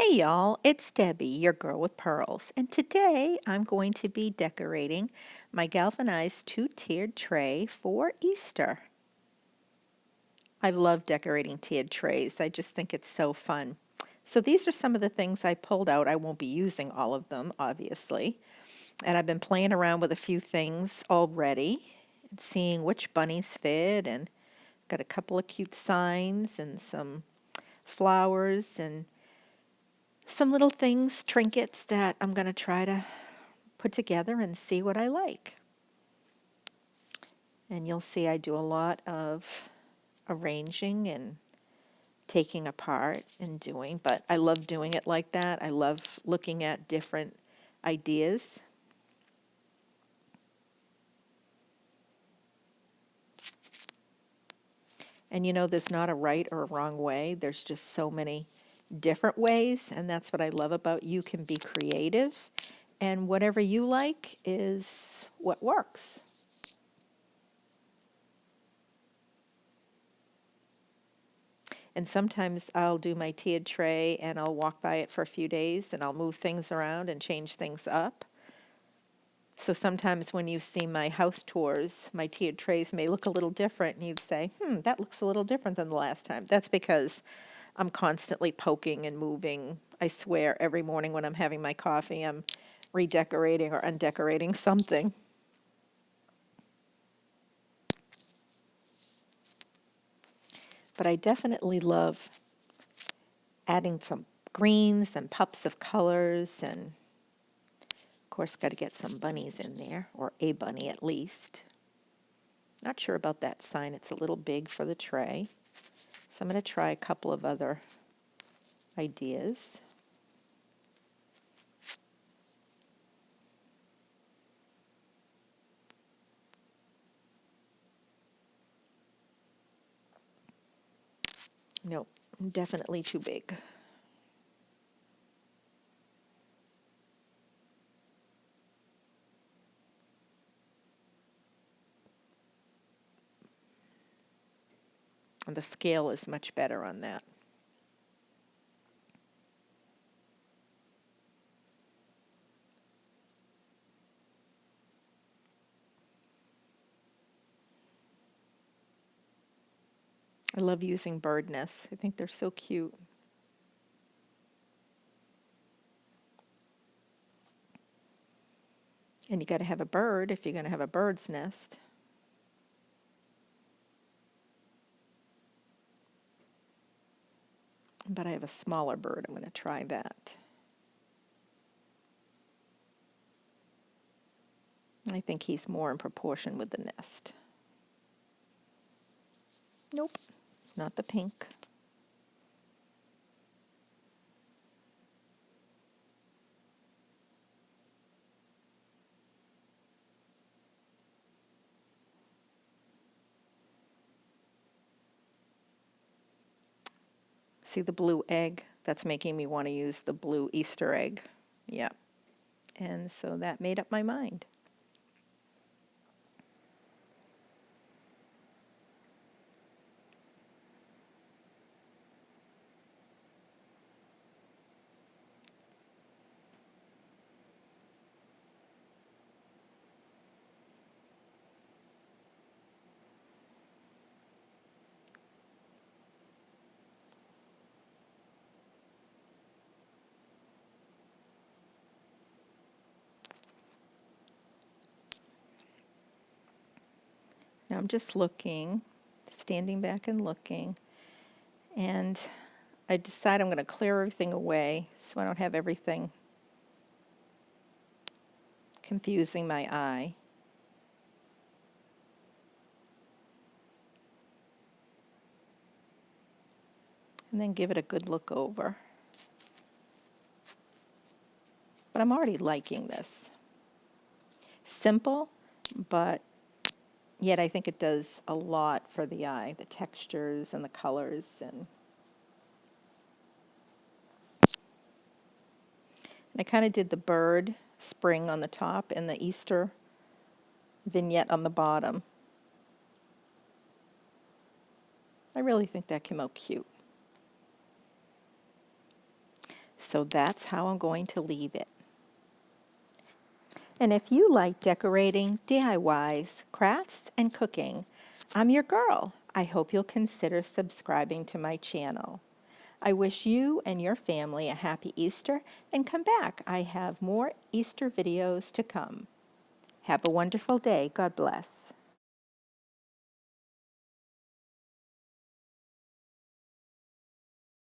Hey y'all, it's Debbie, your girl with pearls, and today I'm going to be decorating my galvanized two-tiered tray for Easter. I love decorating tiered trays. I just think it's so fun. So these are some of the things I pulled out. I won't be using all of them, obviously. And I've been playing around with a few things already and seeing which bunnies fit, and got a couple of cute signs and some flowers and some little things, trinkets that I'm going to try to put together and see what I like. And you'll see I do a lot of arranging and taking apart and doing, but I love doing it like that. I love looking at different ideas. And there's not a right or a wrong way. There's just so many different ways, and that's what I love about you can be creative, and whatever you like is what works. And sometimes I'll do my tiered tray and I'll walk by it for a few days and I'll move things around and change things up. So sometimes when you see my house tours, my tiered trays may look a little different and you'd say, that looks a little different than the last time. That's because I'm constantly poking and moving. I swear every morning when I'm having my coffee, I'm redecorating or undecorating something. But I definitely love adding some greens and pops of colors, and of course got to get some bunnies in there, or a bunny at least. Not sure about that sign. It's a little big for the tray. So I'm going to try a couple of other ideas. Nope, definitely too big. And the scale is much better on that. I love using bird nests. I think they're so cute. And you got to have a bird if you're going to have a bird's nest. But I have a smaller bird. I'm going to try that. I think he's more in proportion with the nest. Nope, not the pink. See the blue egg? That's making me want to use the blue Easter egg. Yeah. And so that made up my mind. Now I'm just looking, standing back and looking, and I decide I'm going to clear everything away so I don't have everything confusing my eye. And then give it a good look over. But I'm already liking this. Simple, but yet I think it does a lot for the eye, the textures and the colors. And I kind of did the bird spring on the top and the Easter vignette on the bottom. I really think that came out cute. So that's how I'm going to leave it. And if you like decorating, DIYs, crafts, and cooking, I'm your girl. I hope you'll consider subscribing to my channel. I wish you and your family a happy Easter, and come back. I have more Easter videos to come. Have a wonderful day. God bless.